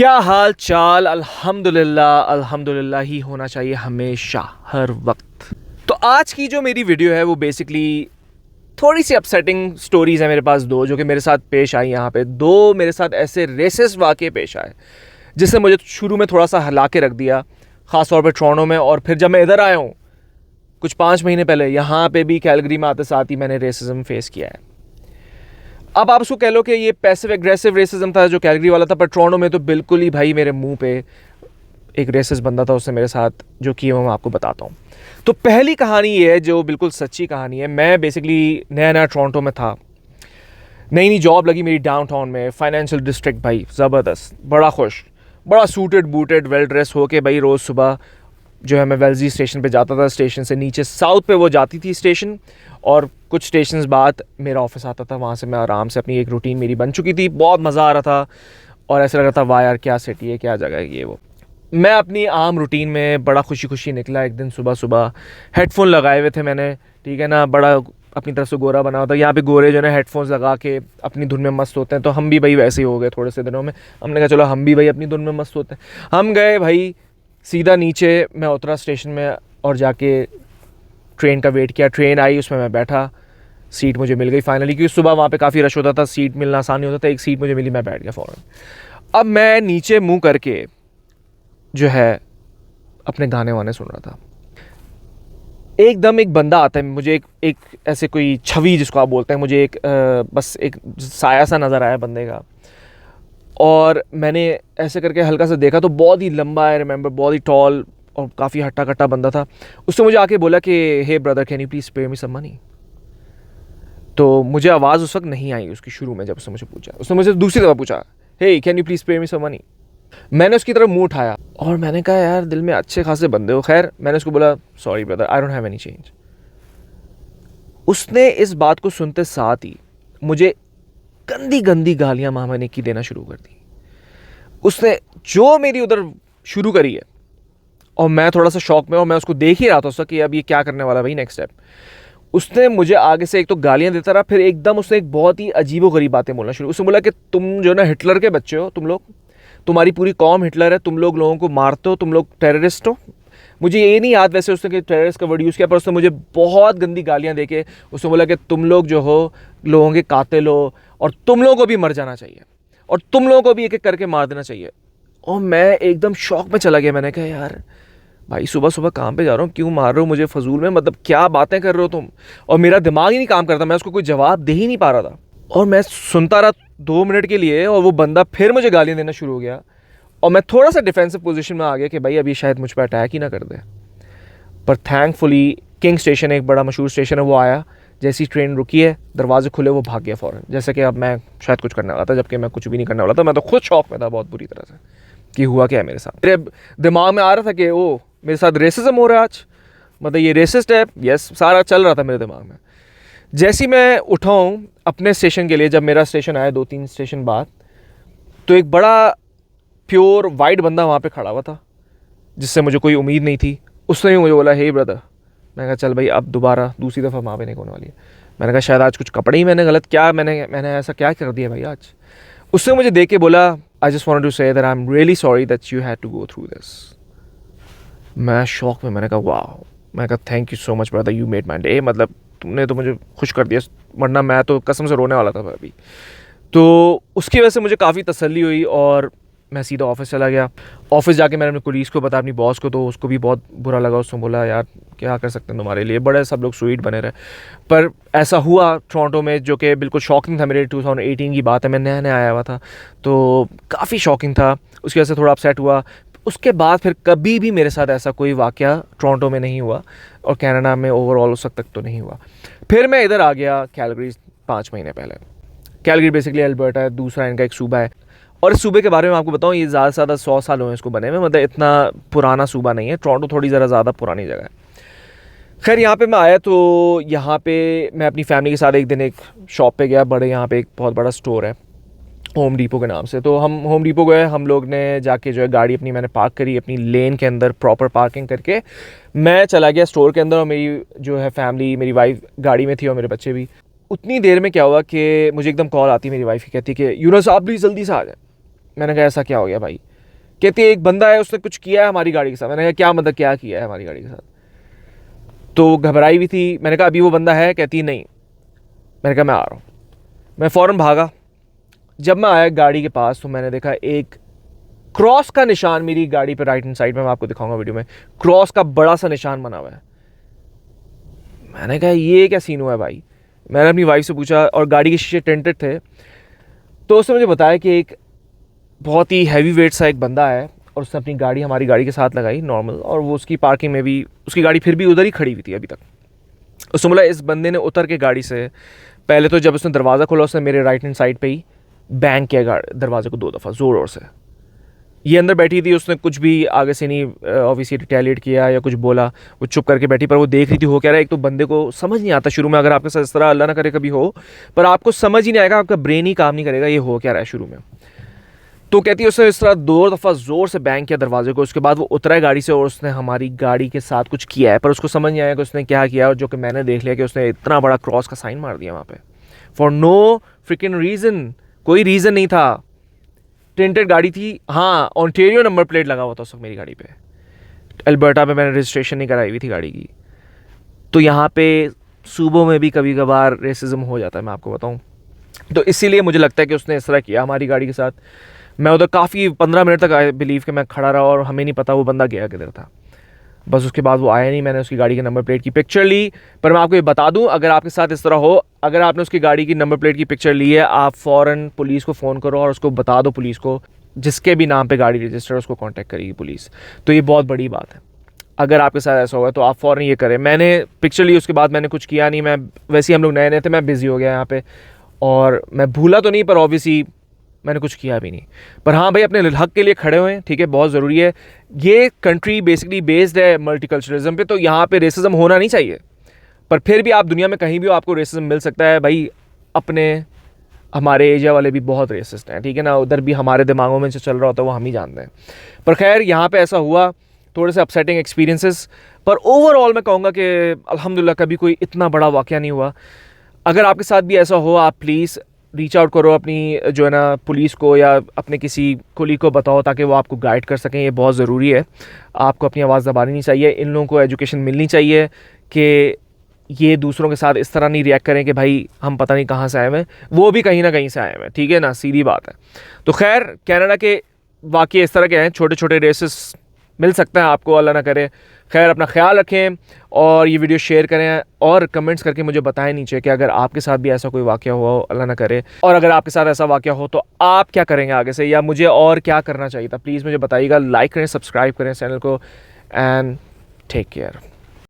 क्या हाल चाल। अल्हम्दुलिल्लाह, अल्हम्दुलिल्लाह ही होना चाहिए हमेशा, हर वक्त। तो आज की जो मेरी वीडियो है वो बेसिकली थोड़ी सी अपसेटिंग स्टोरीज़ हैं मेरे पास, दो जो कि मेरे साथ पेश आई। यहाँ पे दो मेरे साथ ऐसे रेसिस्ट वाक़े पेश आए जिससे मुझे शुरू में थोड़ा सा हिला के रख दिया, ख़ास तौर पे टोरंटो में। और फिर जब मैं इधर आया हूँ कुछ 5 महीने पहले, यहाँ पे भी कैलगरी में आते साथ ही मैंने रेसिज्म फेस किया है। अब आप उसको कह लो कि ये पैसिव एग्रेसिव रेसिज्म था जो कैलगरी वाला था, पर टोरंटो में तो बिल्कुल ही भाई मेरे मुंह पे एक रेसिस्ट बंदा था, उसने मेरे साथ जो किया मैं आपको बताता हूँ। तो पहली कहानी ये है जो बिल्कुल सच्ची कहानी है। मैं बेसिकली नया नया टोरंटो में था, नई नई जॉब लगी मेरी डाउनटाउन में, फाइनेंशियल डिस्ट्रिक्ट। भाई ज़बरदस्त, बड़ा खुश, बड़ा सूटेड बूटेड वेल ड्रेस होके भाई रोज़ सुबह जो है मैं वेल्जी स्टेशन पे जाता था। स्टेशन से नीचे साउथ पे वो जाती थी स्टेशन, और कुछ स्टेशंस बाद मेरा ऑफिस आता था। वहाँ से मैं आराम से अपनी एक रूटीन मेरी बन चुकी थी, बहुत मज़ा आ रहा था और ऐसा लग रहा था वाह यार क्या सिटी है, क्या जगह है ये वो। मैं अपनी आम रूटीन में बड़ा खुशी खुशी निकला। एक दिन सुबह सुबह हेडफोन लगाए हुए थे मैंने, ठीक है ना, बड़ा अपनी तरफ से गोरा बना हुआ था। यहाँ पे गोरे जो है हेडफोन्स लगा के अपनी धुन में मस्त होते हैं, तो हम भी भाई वैसे ही हो गए थोड़े से दिनों में। हमने कहा चलो हम भी भाई अपनी धुन में मस्त होते हैं। हम गए भाई सीधा नीचे, मैं उतरा स्टेशन में और जाके ट्रेन का वेट किया। ट्रेन आई, उसमें मैं बैठा, सीट मुझे मिल गई फाइनली, क्योंकि सुबह वहाँ पे काफ़ी रश होता था, सीट मिलना आसान नहीं होता था। एक सीट मुझे मिली, मैं बैठ गया फ़ौरन। अब मैं नीचे मुँह करके जो है अपने गाने वाने सुन रहा था। एकदम एक बंदा आता है, मुझे एक ऐसे कोई छवि जिसको आप बोलते हैं, मुझे बस एक साया सा नज़र आया बंदे का। और मैंने ऐसे करके हल्का सा देखा तो बहुत ही लंबा है, रिमेंबर, बहुत ही टॉल और काफ़ी हट्टा कट्टा बंदा था। उसने मुझे आके बोला कि hey brother can you please spare me some money. तो मुझे आवाज़ उस वक्त नहीं आई उसकी शुरू में, जब उसने मुझे पूछा, उसने मुझे दूसरी दफ़ा पूछा hey can you please spare me some money. मैंने उसकी तरफ मुंह उठाया और मैंने कहा यार दिल में अच्छे खासे बंदे हो। खैर मैंने उसको बोला sorry brother I don't have any change. उसने इस बात को सुनते साथ ही मुझे गंदी गंदी गालियाँ मामने की देना शुरू कर दी। उसने जो मेरी उधर शुरू करी है, और मैं थोड़ा सा शॉक में, और मैं उसको देख ही रहा था उसका कि अब ये क्या करने वाला भाई नेक्स्ट स्टेप। उसने मुझे आगे से एक तो गालियाँ देता रहा, फिर एकदम उसने एक बहुत ही अजीबोगरीब बातें बोलना शुरू। उसने बोला कि तुम जो ना हिटलर के बच्चे हो, तुम लोग, तुम्हारी पूरी कौम हिटलर है, तुम लोग लोगों को मारते हो, तुम लोग टेररिस्ट हो। मुझे ये नहीं याद वैसे उसने कि टेररिस्ट का वर्ड यूज़ किया, पर उसने मुझे बहुत गंदी गालियाँ दे के उसने बोला कि तुम लोग जो हो लोगों के कातिल हो, और तुम लोगों को भी मर जाना चाहिए, और तुम लोगों को भी एक एक करके मार देना चाहिए। और मैं एकदम शॉक में चला गया। मैंने कहा यार भाई सुबह सुबह काम पे जा रहा हूँ, क्यों मार रहे हो मुझे फजूल में, मतलब क्या बातें कर रहे हो तुम। और मेरा दिमाग ही नहीं काम करता, मैं उसको कोई जवाब दे ही नहीं पा रहा था। और मैं सुनता रहा 2 मिनट के लिए, और वो बंदा फिर मुझे गालियाँ देना शुरू हो गया। और मैं थोड़ा सा डिफेंसिव पोजीशन में आ गया कि भाई अभी शायद मुझ पर अटैक ही ना कर दे। पर थैंकफुली किंग स्टेशन, एक बड़ा मशहूर स्टेशन है, वो आया। जैसी ट्रेन रुकी है, दरवाजे खुले, वो भाग गया फ़ौरन, जैसे कि अब मैं शायद कुछ करने वाला था, जबकि मैं कुछ भी नहीं करने वाला था। मैं तो खुद शौक में था बहुत बुरी तरह से कि हुआ क्या है मेरे साथ। मेरे दिमाग में आ रहा था कि ओ मेरे साथ रेसिज्म हो रहा है आज, मतलब ये रेसिस्ट है, यस, सारा चल रहा था मेरे दिमाग में। जैसे मैं उठाऊँ अपने स्टेशन के लिए, जब मेरा स्टेशन आया 2-3 स्टेशन बाद, तो एक बड़ा प्योर वाइट बंदा वहाँ पे खड़ा हुआ था जिससे मुझे कोई उम्मीद नहीं थी। उसने भी मुझे बोला हे ब्रदर। मैंने कहा चल भाई अब दोबारा दूसरी दफ़ा वहाँ पे नहीं होने वाली है। मैंने कहा शायद आज कुछ कपड़े ही मैंने गलत, क्या मैंने ऐसा क्या कर दिया भाई आज। उसने मुझे देख के बोला I just wanted to say that I am really sorry that you had to go through this. मैं शॉक में, मैंने कहा वाह। मैंने कहा thank you so much brother, you made my day, मतलब तुमने तो मुझे खुश कर दिया, वरना मैं तो कसम से रोने वाला था अभी। तो उसकी वजह से मुझे काफ़ी तसल्ली हुई और मैं सीधा ऑफिस चला गया। ऑफिस जाके मैंने अपने कोलीग्स को बताया, अपनी बॉस को, तो उसको भी बहुत बुरा लगा। उसने बोला यार क्या कर सकते हैं तुम्हारे लिए, बड़े सब लोग स्वीट बने रहे। पर ऐसा हुआ टोरंटो में जो कि बिल्कुल शॉकिंग था। मेरे 2018 की बात है, मैं नया नया आया हुआ था, तो काफ़ी शॉकिंग था। उसकी वजह से थोड़ा अपसेट हुआ। उसके बाद फिर कभी भी मेरे साथ ऐसा कोई वाक़या टोरंटो में नहीं हुआ, और कनाडा में ओवरऑल उस वक्त तक तो नहीं हुआ। फिर मैं इधर आ गया कैलगरी 5 महीने पहले। कैलगरी बेसिकली अल्बर्टा है, दूसरा इनका एक सूबा है। और इस सूबे के बारे में आपको बताऊं, ये ज़्यादा से ज़्यादा 100 साल हुए इसको बने हुए, मतलब इतना पुराना सूबा नहीं है। टोरंटो थोड़ी ज़्यादा पुरानी जगह है। खैर यहाँ पे मैं आया तो यहाँ पे मैं अपनी फैमिली के साथ एक दिन एक शॉप पे गया, बड़े यहाँ पे एक बहुत बड़ा स्टोर है होम डिपो के नाम से। तो हम होम डिपो गए, हम लोग ने जाके जो है गाड़ी अपनी मैंने पार्क करी अपनी लेन के अंदर, प्रॉपर पार्किंग करके मैं चला गया स्टोर के अंदर। और मेरी जो है फैमिली, मेरी वाइफ गाड़ी में थी और मेरे बच्चे भी। उतनी देर में क्या हुआ कि मुझे एकदम कॉल आती, मेरी वाइफ की कहती कि यूनुस आप प्लीज़ जल्दी से आ जाए। मैंने कहा ऐसा क्या हो गया भाई। कहती है एक बंदा है उसने कुछ किया है हमारी गाड़ी के साथ। मैंने कहा क्या मतलब क्या किया है हमारी गाड़ी के साथ? तो वो घबराई हुई थी। मैंने कहा अभी वो बंदा है? कहती नहीं। मैंने कहा मैं आ रहा हूँ। मैं फ़ौरन भागा। जब मैं आया गाड़ी के पास तो मैंने देखा एक क्रॉस का निशान मेरी गाड़ी पे राइट हैंड साइड में, मैं आपको दिखाऊंगा वीडियो में, क्रॉस का बड़ा सा निशान बना हुआ है। मैंने कहा ये क्या सीन हुआ है भाई? मैंने अपनी वाइफ से पूछा और गाड़ी के शीशे टेंटेड थे, तो उसने मुझे बताया कि एक बहुत ही हैवी वेट सा एक बंदा है और उसने अपनी गाड़ी हमारी गाड़ी के साथ लगाई नॉर्मल, और वो उसकी पार्किंग में भी उसकी गाड़ी फिर भी उधर ही खड़ी हुई थी अभी तक। उसने बोला इस बंदे ने उतर के गाड़ी से पहले तो जब उसने दरवाज़ा खोला उसने मेरे राइट हैंड साइड पे ही बैंग किया दरवाजे को 2 दफ़ा ज़ोर से। ये अंदर बैठी थी, उसने कुछ भी आगे से नहीं ऑब्वियसली रिटेलिएट किया या कुछ बोला, वो चुप करके बैठी, पर वो देख रही थी हो क्या रहा है। एक तो बंदे को समझ नहीं आता शुरू में, अगर आपके साथ इस तरह अल्लाह ना करे कभी हो, पर आपको समझ ही नहीं आएगा, आपका ब्रेन ही काम नहीं करेगा ये हो क्या रहा है शुरू में। तो कहती है उसने इस तरह 2 दफ़ा ज़ोर से बैंग किया दरवाजे को। उसके बाद वो उतरा है गाड़ी से और उसने हमारी गाड़ी के साथ कुछ किया है, पर उसको समझ नहीं आया कि उसने क्या किया, और जो कि मैंने देख लिया कि उसने इतना बड़ा क्रॉस का साइन मार दिया वहाँ पे फॉर नो फ्रिकिन रीज़न। कोई रीज़न नहीं था। टेंटेड गाड़ी थी, हाँ ऑन्टेरियो नंबर प्लेट लगा हुआ था उस वक्त मेरी गाड़ी पे। अल्बर्टा में मैंने रजिस्ट्रेशन नहीं कराई हुई थी गाड़ी की। तो यहाँ पे सूबों में भी कभी कभार रेसिज्म हो जाता है, मैं आपको बताऊँ। तो इसीलिए मुझे लगता है कि उसने इस तरह किया हमारी गाड़ी के साथ। मैं उधर काफ़ी 15 मिनट तक आई बिलीव कि मैं खड़ा रहा और हमें नहीं पता वो बंदा गया किधर था। बस उसके बाद वो आया नहीं। मैंने उसकी गाड़ी के नंबर प्लेट की पिक्चर ली। पर मैं आपको ये बता दूं, अगर आपके साथ इस तरह हो, अगर आपने उसकी गाड़ी की नंबर प्लेट की पिक्चर ली है, आप फ़ौरन पुलिस को फ़ोन करो और उसको बता दो, पुलिस को जिसके भी नाम पे गाड़ी रजिस्टर उसको कांटेक्ट करेगी पुलिस। तो ये बहुत बड़ी बात है। अगर आपके साथ ऐसा होगा तो आप फ़ौरन ये करें। मैंने पिक्चर ली, उसके बाद मैंने कुछ किया नहीं। मैं वैसे ही, हम लोग नए नए थे, मैं बिज़ी हो गया यहाँ पे और मैं भूला तो नहीं, पर ऑब्वियसली मैंने कुछ किया भी नहीं। पर हाँ भाई, अपने हक के लिए खड़े हुए हैं, ठीक है, बहुत ज़रूरी है। ये कंट्री बेसिकली बेस्ड है मल्टीकल्चरलिज्म पे, तो यहाँ पे रेसिज्म होना नहीं चाहिए। पर फिर भी आप दुनिया में कहीं भी हो आपको रेसिज्म मिल सकता है भाई। अपने हमारे एरिया वाले भी बहुत रेसिस्ट हैं, ठीक है ना, उधर भी हमारे दिमागों में जो चल रहा होता है वो हम ही जानते हैं। पर खैर यहाँ पे ऐसा हुआ, थोड़े से अपसेटिंग एक्सपीरियंसेस, पर ओवरऑल मैं कहूँगा कि अल्हम्दुलिल्लाह कभी कोई इतना बड़ा वाक़या नहीं हुआ। अगर आपके साथ भी ऐसा हो, आप प्लीज़ रीच आउट करो अपनी जो है ना पुलिस को, या अपने किसी कुली को बताओ ताकि वो आपको गाइड कर सकें। ये बहुत ज़रूरी है। आपको अपनी आवाज़ दबानी नहीं चाहिए। इन लोगों को एजुकेशन मिलनी चाहिए कि ये दूसरों के साथ इस तरह नहीं रिएक्ट करें कि भाई हम पता नहीं कहाँ से आए हैं, वो भी कहीं ना कहीं से आए हैं, ठीक है ना, सीधी बात है। तो खैर कनाडा के वाक़ये इस तरह के हैं, छोटे छोटे रेसेस मिल सकते हैं आपको, अल्लाह ना करे। खैर अपना ख्याल रखें और ये वीडियो शेयर करें और कमेंट्स करके मुझे बताएं नीचे कि अगर आपके साथ भी ऐसा कोई वाक़या हुआ हो, अल्लाह ना करे। और अगर आपके साथ ऐसा वाक़या हो तो आप क्या करेंगे आगे से, या मुझे और क्या करना चाहिए था, प्लीज़ मुझे बताइएगा। लाइक करें, सब्सक्राइब करें चैनल को, एंड टेक केयर।